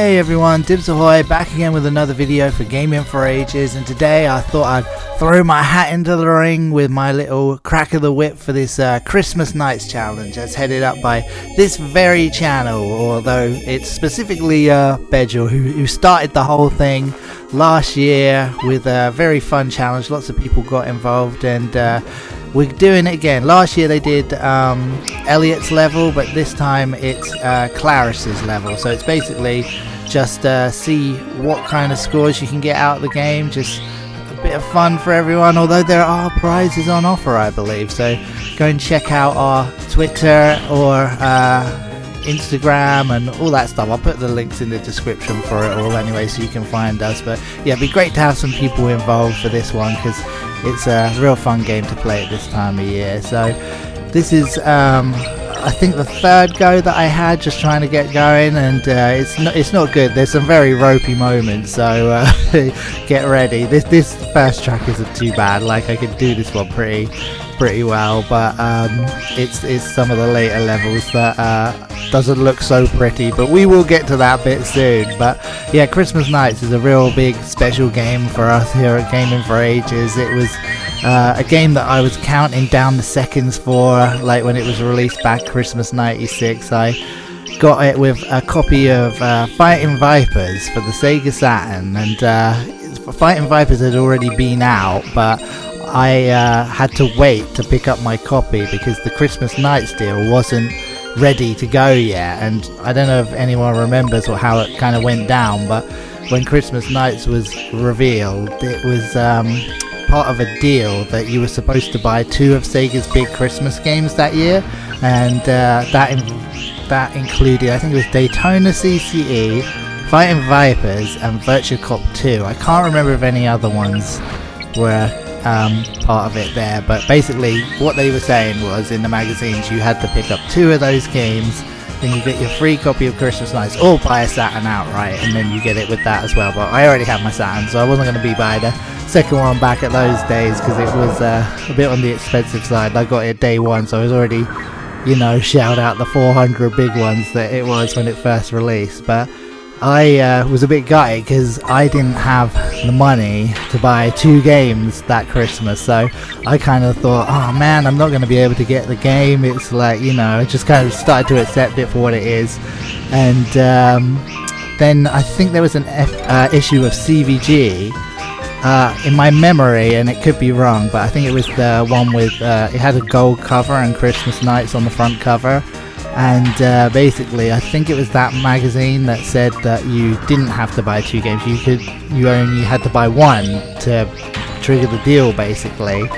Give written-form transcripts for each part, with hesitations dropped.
Hey everyone, Dibbs ahoy, back again with another video for Gaming for Ages, and today I thought I'd throw my hat into the ring with my little crack of the whip for this Christmas Nights challenge that's headed up by this very channel, although it's specifically Bedgel who started the whole thing last year with a very fun challenge. Lots of people got involved, and we're doing it again. Last year they did Elliot's level, but this time it's Claris's level. So it's basically just see what kind of scores you can get out of the game. Just a bit of fun for everyone, although there are prizes on offer, I believe. So go and check out our Twitter or Instagram and all that stuff. I'll put the links in the description for it all anyway, so you can find us. But yeah, it'd be great to have some people involved for this one, because it's a real fun game to play at this time of year. So this is I think the third go that I had just trying to get going, and it's not good. There's some very ropey moments, so get ready. This first track isn't too bad. Like, I could do this one pretty well, but it's some of the later levels that doesn't look so pretty, but we will get to that bit soon. But yeah, Christmas Nights is a real big special game for us here at Gaming for Ages. It was a game that I was counting down the seconds for, like when it was released back Christmas '96. I got it with a copy of Fighting Vipers for the Sega Saturn, and Fighting Vipers had already been out, but I had to wait to pick up my copy because the Christmas Nights deal wasn't ready to go yet. And I don't know if anyone remembers how it kind of went down, but when Christmas Nights was revealed, it was part of a deal that you were supposed to buy 2 of Sega's big Christmas games that year, and that included, I think it was Daytona CCE, Fighting Vipers, and Virtua Cop 2. I can't remember if any other ones were part of it there, but basically what they were saying was, in the magazines, you had to pick up 2 of those games, then you get your free copy of Christmas Nights, or buy a Saturn outright, and then you get it with that as well. But I already had my Saturn, so I wasn't going to be buying the second one back at those days, because it was a bit on the expensive side. I got it day one, so I was already, shout out the 400 big ones that it was when it first released. But I was a bit gutted because I didn't have the money to buy 2 games that Christmas, so I kind of thought, oh man, I'm not going to be able to get the game. It's like, I just kind of started to accept it for what it is. And then I think there was an issue of CVG in my memory, and it could be wrong, but I think it was the one with it had a gold cover and Christmas Nights on the front cover. And basically, I think it was that magazine that said that you didn't have to buy 2 games. You only had to buy 1 to trigger the deal, basically.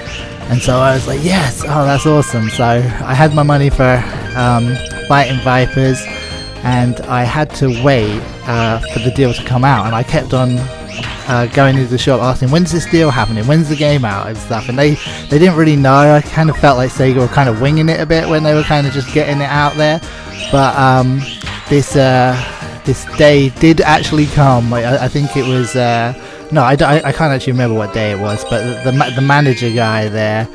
And so I was like, yes, oh, that's awesome. So I had my money for Fighting Vipers, and I had to wait for the deal to come out. And I kept on going into the shop asking, when's this deal happening, when's the game out and stuff, and they didn't really know. I kind of felt like Sega were kind of winging it a bit when they were kind of just getting it out there. But this day did actually come. I think it was no, I can't actually remember what day it was, but the manager guy there,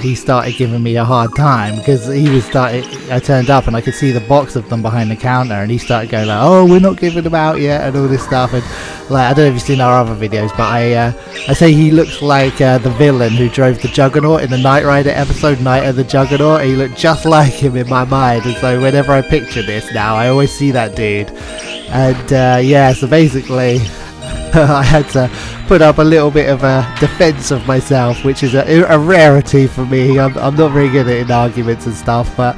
he started giving me a hard time because I turned up and I could see the box of them behind the counter, and he started going like, oh, we're not giving them out yet and all this stuff. And like, I don't know if you've seen our other videos, but I say he looks like the villain who drove the Juggernaut in the Knight Rider episode Night of the Juggernaut. He looked just like him in my mind, and so whenever I picture this now, I always see that dude. And yeah, so basically I had to put up a little bit of a defense of myself, which is a rarity for me. I'm not very good at it in arguments and stuff, but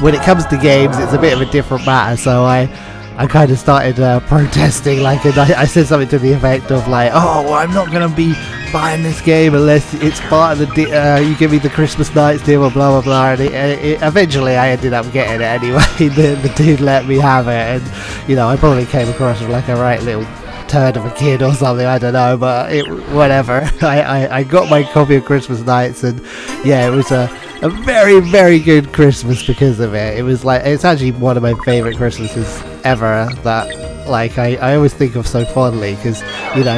when it comes to games, it's a bit of a different matter. So I kind of started protesting, like, and I said something to the effect of like, oh, well, I'm not going to be buying this game unless it's part of the you give me the Christmas Nights deal, or blah blah blah. And eventually I ended up getting it anyway. the dude let me have it, and I probably came across as like a right little turd of a kid or something, I don't know, but whatever. I got my copy of Christmas Nights, and yeah, it was a very, very good Christmas because of it. It was like, it's actually one of my favorite Christmases ever, that like I always think of so fondly, because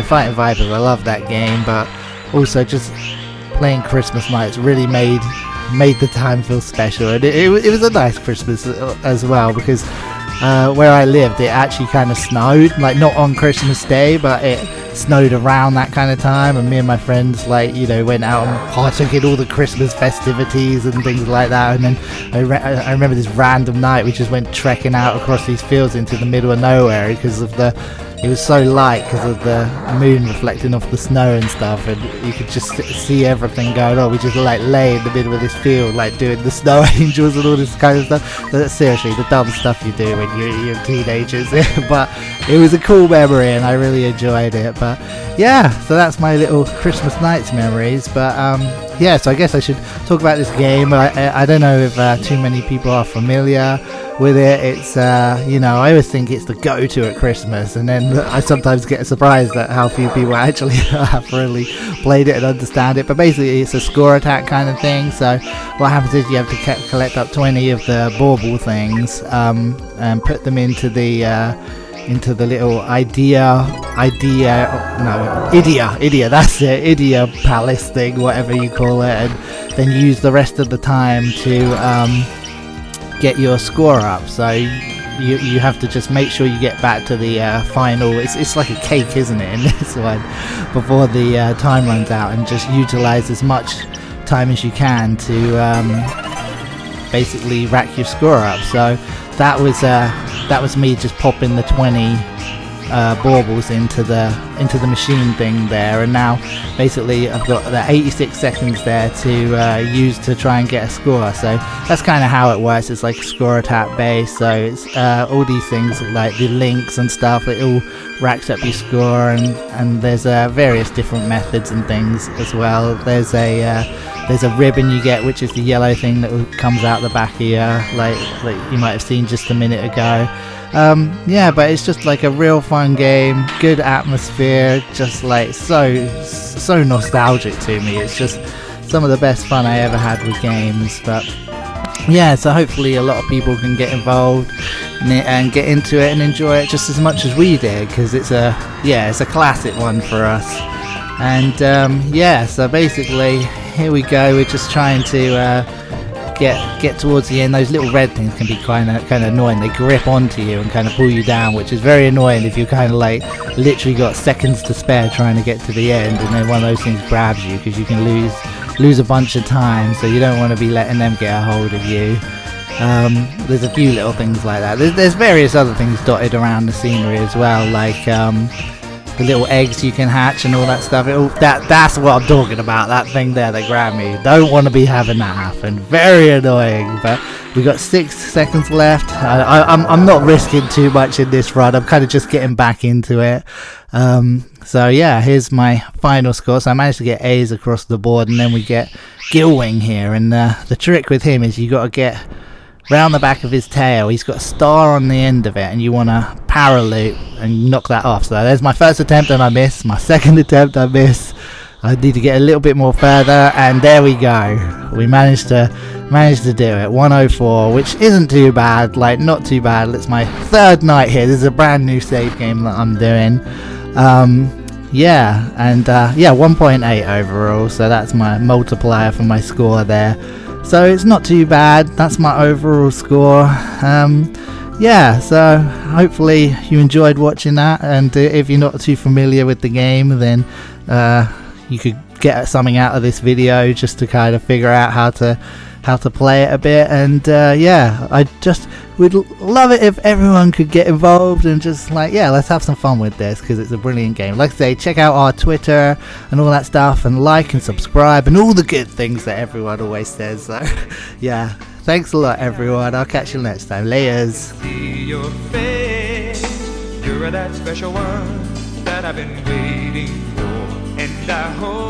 Fighting Vipers, I love that game, but also just playing Christmas Nights really made the time feel special. And it was a nice Christmas as well, because where I lived, it actually kind of snowed, like not on Christmas Day, but it snowed around that kind of time, and me and my friends, like, you know, went out and partook in all the Christmas festivities and things like that. And then I remember this random night we just went trekking out across these fields into the middle of nowhere because of it was so light because of the moon reflecting off the snow and stuff, and you could just see everything going on. We just like lay in the middle of this field, like doing the snow angels and all this kind of stuff. That's seriously the dumb stuff you do when you're teenagers. But it was a cool memory and I really enjoyed it. But yeah, so that's my little Christmas nights memories. But yeah, so I guess I should talk about this game. I don't know if too many people are familiar with it. It's you know, I always think it's the go-to at Christmas, and then I sometimes get surprised at how few people actually have really played it and understand it. But basically it's a score attack kind of thing. So what happens is you have to collect up 20 of the bauble things and put them into the little Idea, that's it, Idea Palace thing, whatever you call it, and then use the rest of the time to get your score up. So you have to just make sure you get back to the final, it's like a cake, isn't it, in this one, before the time runs out, and just utilize as much time as you can to basically rack your score up. So that was me just popping the 20 baubles into the machine thing there, and now basically I've got the 86 seconds there to use to try and get a score. So that's kind of how it works. It's like a score attack base, so it's all these things like the links and stuff, it all racks up your score, and there's various different methods and things as well. There's a ribbon you get, which is the yellow thing that comes out the back of your, like you might have seen just a minute ago. Yeah, but it's just like a real fun game, good atmosphere, just like so nostalgic to me. It's just some of the best fun I ever had with games. But yeah, so hopefully a lot of people can get involved in it and get into it and enjoy it just as much as we did, because it's a classic one for us. And yeah, so basically here we go, we're just trying to get towards the end. Those little red things can be kind of annoying. They grip onto you and kind of pull you down, which is very annoying if you kind of like literally got seconds to spare trying to get to the end, and then one of those things grabs you, because you can lose a bunch of time, so you don't want to be letting them get a hold of you. There's a few little things like that. There's various other things dotted around the scenery as well, like the little eggs you can hatch and all that stuff. That's what I'm talking about, that thing there that grabbed me. Don't want to be having that happen. Very annoying. But we got 6 seconds left. I'm not risking too much in this run. I'm kind of just getting back into it. So yeah, here's my final score. So I managed to get A's across the board, and then we get Gilwing here, and the trick with him is you got to get round the back of his tail. He's got a star on the end of it, and you want to power loop and knock that off. So there's my first attempt and I miss. My second attempt I miss. I need to get a little bit more further, and there we go. We managed to do it. 104, which isn't too bad, like not too bad. It's my third night here. This is a brand new save game that I'm doing. Yeah, and yeah, 1.8 overall, so that's my multiplier for my score there. So it's not too bad. That's my overall score. Yeah, so hopefully you enjoyed watching that, and if you're not too familiar with the game, then you could get something out of this video just to kind of figure out how to play it a bit. And yeah, I just would love it if everyone could get involved and just like, yeah, let's have some fun with this, because it's a brilliant game. Like I say, check out our Twitter and all that stuff, and like and subscribe and all the good things that everyone always says. So yeah, thanks a lot everyone. I'll catch you next time. Layers. See your face. You're that special one that I've been waiting for, and I hope